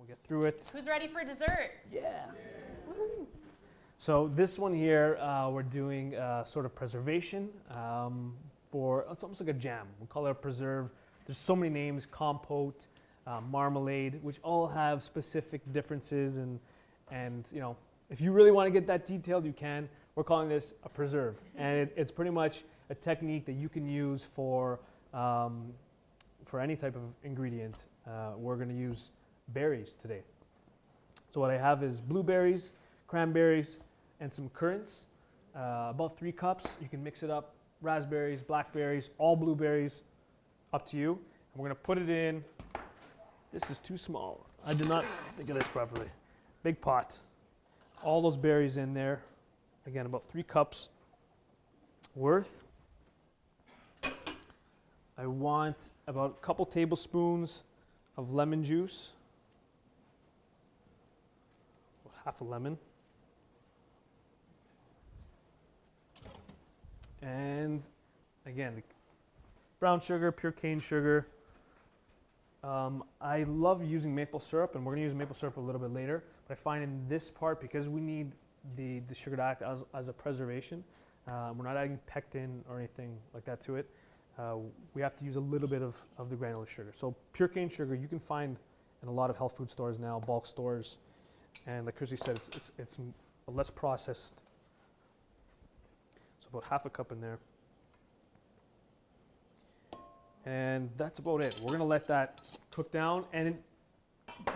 get through it. Who's ready for dessert? Yeah. So this one here, we're doing sort of preservation for, it's almost like a jam. We call it a preserve. There's so many names, compote, marmalade, which all have specific differences. And you know, if you really want to get that detailed, you can. We're calling this a preserve. And it's pretty much a technique that you can use for any type of ingredient. We're going to use berries today. So what I have is blueberries, cranberries, and some currants. About 3 cups. You can mix it up. Raspberries, blackberries, all blueberries, up to you. And we're going to put it in. This is too small. I did not think of this properly. Big pot. All those berries in there. Again, about 3 cups worth. I want about a couple tablespoons of lemon juice. Half a lemon. And again, the brown sugar, pure cane sugar. I love using maple syrup, and we're going to use maple syrup a little bit later. But I find in this part, because we need the sugar to act as a preservation, we're not adding pectin or anything like that to it. We have to use a little bit of the granular sugar. So pure cane sugar you can find in a lot of health food stores now, bulk stores. And like Chrissy said, it's less processed. So about half a cup in there. And that's about it. We're going to let that cook down. And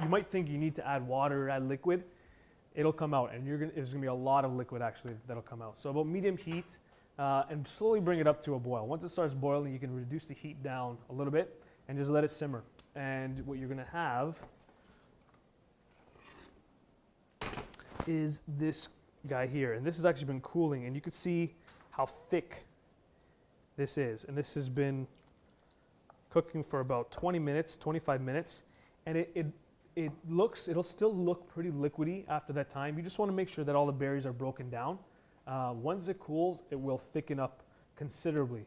you might think you need to add water or add liquid. It'll come out. And there's going to be a lot of liquid actually that'll come out. So about medium heat and slowly bring it up to a boil. Once it starts boiling, you can reduce the heat down a little bit and just let it simmer. And what you're going to have is this guy here. And this has actually been cooling. And you can see how thick this is. And this has been cooking for about 20 minutes, 25 minutes. And it'll still look pretty liquidy after that time. You just want to make sure that all the berries are broken down. Once it cools, it will thicken up considerably.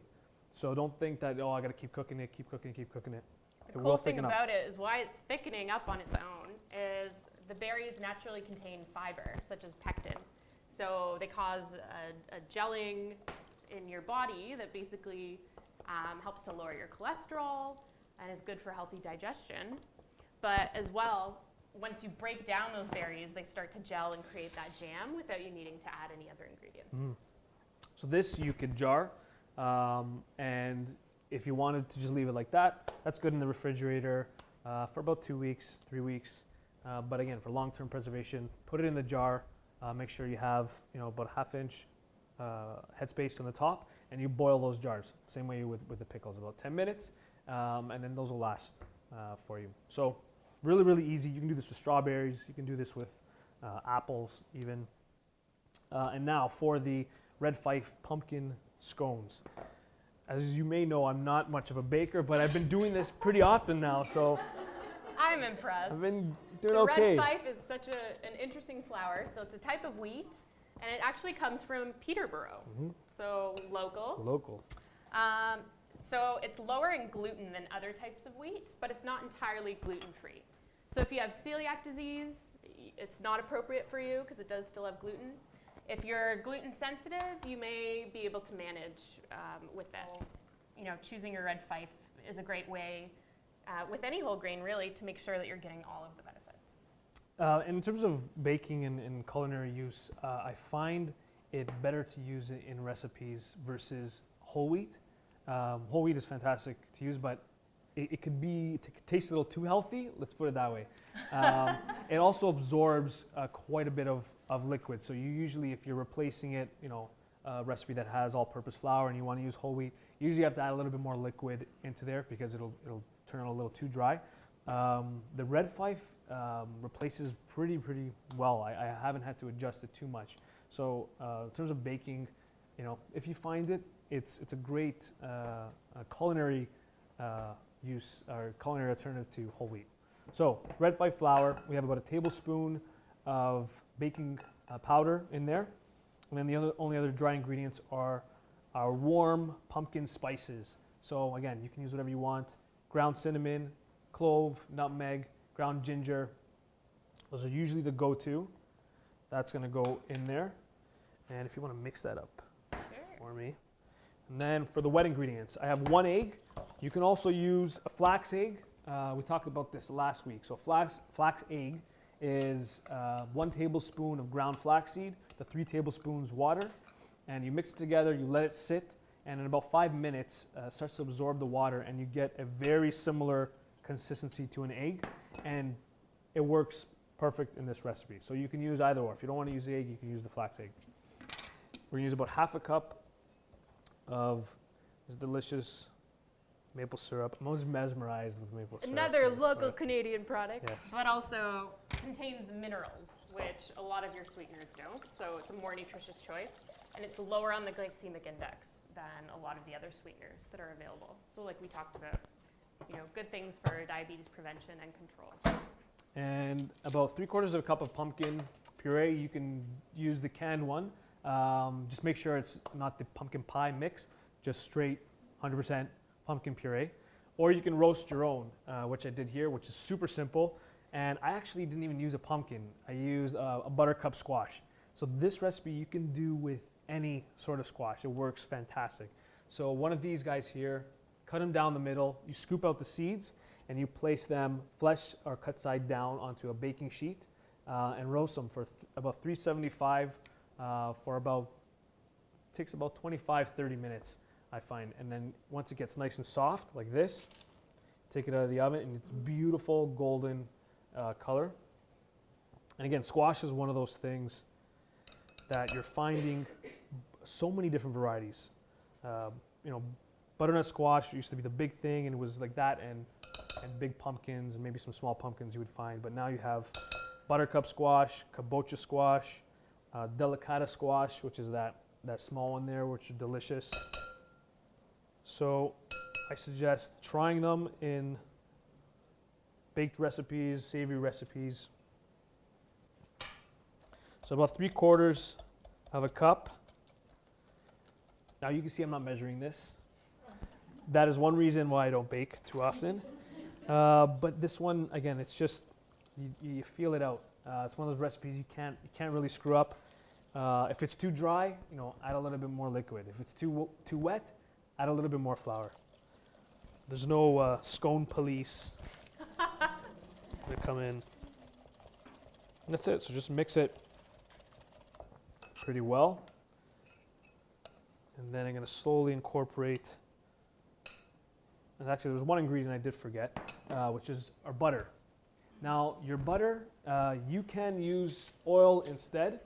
So don't think that, oh, I got to keep cooking it, keep cooking it. The cool thing about it is why it's thickening up on its own is the berries naturally contain fiber, such as pectin. So they cause a gelling in your body that basically helps to lower your cholesterol and is good for healthy digestion. But as well, once you break down those berries, they start to gel and create that jam without you needing to add any other ingredients. So this you could jar, and if you wanted to just leave it like that, that's good in the refrigerator for about 2 weeks, 3 weeks. But again, for long-term preservation, put it in the jar. Make sure you have about a 1/2 inch headspace on the top, and you boil those jars. Same way with the pickles, about 10 minutes, and then those will last for you. So really, really easy. You can do this with strawberries. You can do this with apples even. And now for the Red Fife pumpkin scones. As you may know, I'm not much of a baker, but I've been doing this pretty often now, so I'm impressed. I've been doing okay. Red Fife is such an interesting flour. So it's a type of wheat, and it actually comes from Peterborough, so local. Local. So it's lower in gluten than other types of wheat, but it's not entirely gluten-free. So if you have celiac disease, it's not appropriate for you because it does still have gluten. If you're gluten sensitive, you may be able to manage with this. Choosing your Red Fife is a great way with any whole grain really to make sure that you're getting all of the benefits. In terms of baking and culinary use, I find it better to use it in recipes versus whole wheat. Whole wheat is fantastic to use, but it could taste a little too healthy. Let's put it that way. It also absorbs quite a bit of liquid. So you usually, if you're replacing it, a recipe that has all-purpose flour and you want to use whole wheat, you usually have to add a little bit more liquid into there because it'll turn a little too dry. The Red Fife replaces pretty well. I haven't had to adjust it too much. So in terms of baking, if you find it, it's a great culinary use or culinary alternative to whole wheat. So Red Fife flour, we have about a tablespoon of baking powder in there, and then the only other dry ingredients are our warm pumpkin spices. So again, you can use whatever you want: ground cinnamon, clove, nutmeg, ground ginger, Those are usually the go-to. That's going to go in there. And if you want to mix that up for me. And then for the wet ingredients, I have 1 egg. You can also use a flax egg. We talked about this last week. So flax egg is 1 tablespoon of ground flaxseed to 3 tablespoons water. And you mix it together, you let it sit, and in about 5 minutes, it starts to absorb the water, and you get a very similar consistency to an egg. And it works perfect in this recipe. So you can use either or. If you don't want to use the egg, you can use the flax egg. We're going to use about 1/2 cup of this delicious maple syrup. I'm always mesmerized with maple syrup. Another local Canadian product, yes. but also contains minerals, which a lot of your sweeteners don't. So it's a more nutritious choice, and it's lower on the glycemic index than a lot of the other sweeteners that are available. So like we talked about, good things for diabetes prevention and control. And about 3/4 cup of pumpkin puree. You can use the canned one. Just make sure it's not the pumpkin pie mix, just straight 100% pumpkin puree. Or you can roast your own, which I did here, which is super simple. And I actually didn't even use a pumpkin. I used a buttercup squash. So this recipe you can do with any sort of squash. It works fantastic. So one of these guys here, cut them down the middle, you scoop out the seeds, and you place them flesh or cut side down onto a baking sheet and roast them for about 375 for about, takes about 25-30 minutes, I find. And then once it gets nice and soft like this, take it out of the oven, and it's beautiful golden color. And again, squash is one of those things that you're finding so many different varieties. Butternut squash used to be the big thing, and it was like that, and big pumpkins, and maybe some small pumpkins you would find. But now you have buttercup squash, kabocha squash, delicata squash, which is that small one there, which is delicious. So I suggest trying them in baked recipes, savory recipes. So about 3/4 of a cup. Now you can see I'm not measuring this. That is one reason why I don't bake too often. But this one, again, it's just, you feel it out. It's one of those recipes you can't really screw up. If it's too dry, add a little bit more liquid. If it's too wet, add a little bit more flour. There's no scone police that come in. And that's it. So just mix it pretty well. And then I'm going to slowly incorporate. And actually, there's one ingredient I did forget, which is our butter. Now, your butter, you can use oil instead.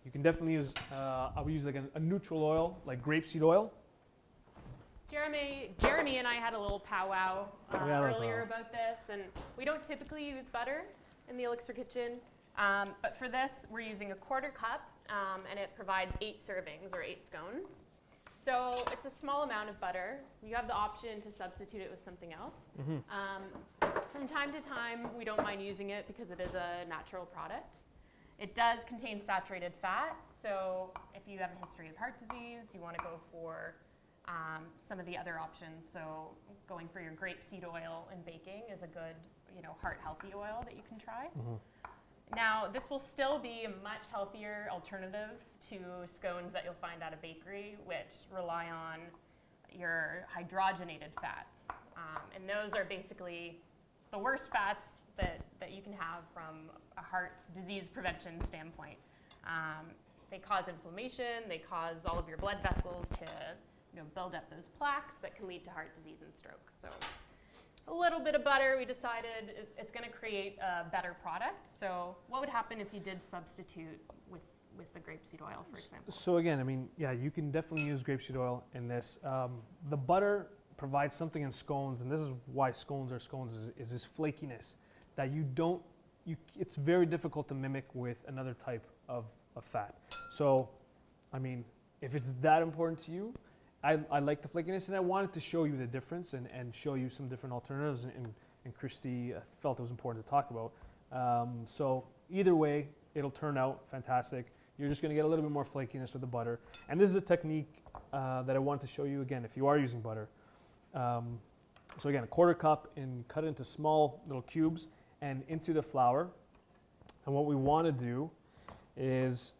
You can definitely use, I would use like a neutral oil, like grapeseed oil. Jeremy and I had a little powwow earlier about this, and we don't typically use butter in the Elixir kitchen, but for this, we're using 1/4 cup, and it provides 8 servings or 8 scones. So it's a small amount of butter. You have the option to substitute it with something else. From time to time, we don't mind using it because it is a natural product. It does contain saturated fat, so if you have a history of heart disease, you want to go for some of the other options. So going for your grapeseed oil in baking is a good, heart-healthy oil that you can try. Now, this will still be a much healthier alternative to scones that you'll find at a bakery, which rely on your hydrogenated fats. And those are basically the worst fats that you can have from a heart disease prevention standpoint. They cause inflammation, they cause all of your blood vessels to build up those plaques that can lead to heart disease and stroke. So a little bit of butter, we decided it's going to create a better product. So what would happen if you did substitute with the grapeseed oil, for example? So again, you can definitely use grapeseed oil in this. The butter provides something in scones, and this is why scones are scones, is this flakiness that it's very difficult to mimic with another type of fat. So, if it's that important to you, I like the flakiness, and I wanted to show you the difference and show you some different alternatives, and Christy felt it was important to talk about. So either way, it'll turn out fantastic. You're just going to get a little bit more flakiness with the butter. And this is a technique that I wanted to show you again if you are using butter. So again, 1/4 cup, and cut it into small little cubes and into the flour. And what we want to do is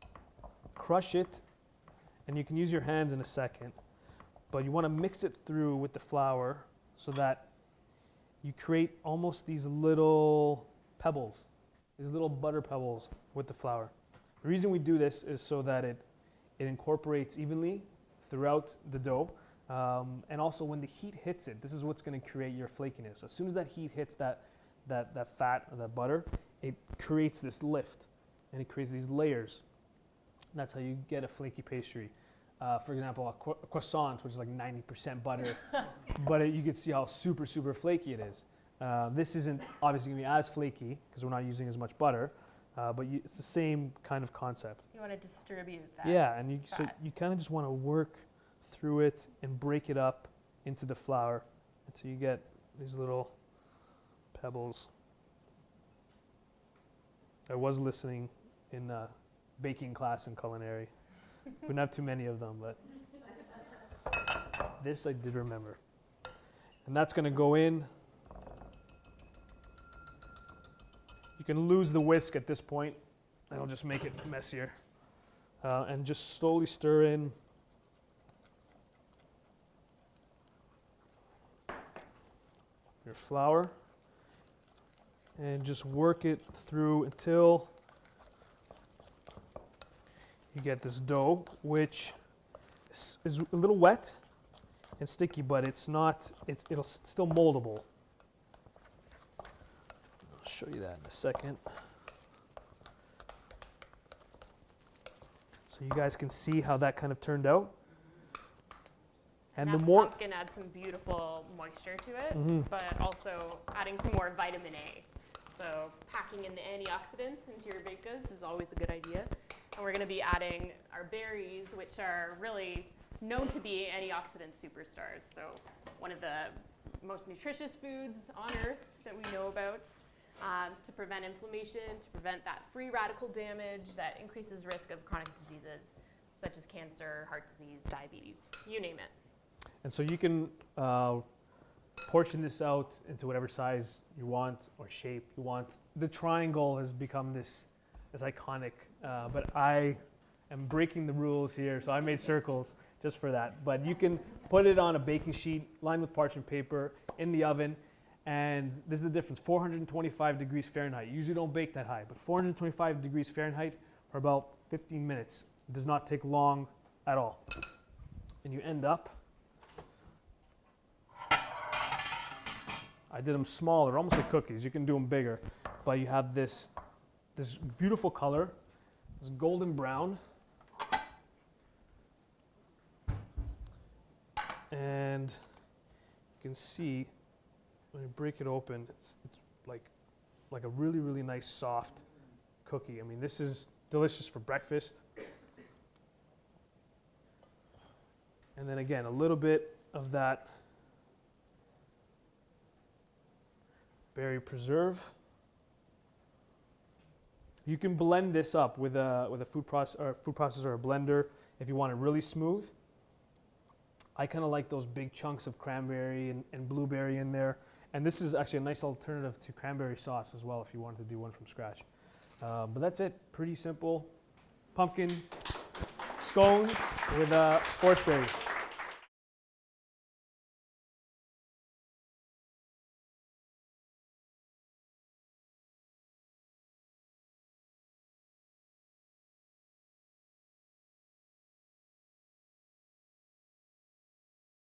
crush it, and you can use your hands in a second, but you want to mix it through with the flour so that you create almost these little pebbles, these little butter pebbles with the flour. The reason we do this is so that it incorporates evenly throughout the dough, and also when the heat hits it, this is what's going to create your flakiness. As soon as that heat hits that fat or that butter, it creates this lift, and it creates these layers. That's how you get a flaky pastry. For example, a croissant, which is like 90% butter, but you can see how super, super flaky it is. This isn't obviously going to be as flaky because we're not using as much butter, but it's the same kind of concept. You want to distribute that. Yeah, and so you kind of just want to work through it and break it up into the flour until you get these little pebbles. I was listening in baking class in culinary. We didn't have too many of them, but this I did remember. And that's going to go in. You can lose the whisk at this point. That'll just make it messier. And just slowly stir in your flour. And just work it through until you get this dough, which is a little wet and sticky, but it's not, it'll still moldable. I'll show you that in a second. So you guys can see how that kind of turned out. And that the more pumpkin adds some beautiful moisture to it, but also adding some more vitamin A. So packing in the antioxidants into your baked goods is always a good idea. And we're going to be adding our berries, which are really known to be antioxidant superstars. So one of the most nutritious foods on earth that we know about, to prevent inflammation, to prevent that free radical damage that increases risk of chronic diseases such as cancer, heart disease, diabetes, you name it. And so you can portion this out into whatever size you want or shape you want. The triangle has become this iconic, but I am breaking the rules here, so I made circles just for that. But you can put it on a baking sheet lined with parchment paper in the oven, and this is the difference, 425 degrees Fahrenheit. You usually don't bake that high, but 425 degrees Fahrenheit for about 15 minutes. It does not take long at all. And you end up, I did them smaller, almost like cookies. You can do them bigger, but you have this beautiful color, this golden brown, and you can see when you break it open, it's like a really, really nice soft cookie. I mean, this is delicious for breakfast. And then again, a little bit of that berry preserve. You can blend this up with a food processor or a blender if you want it really smooth. I kind of like those big chunks of cranberry and blueberry in there. And this is actually a nice alternative to cranberry sauce as well if you wanted to do one from scratch. But that's it, pretty simple. Pumpkin scones with horseberry.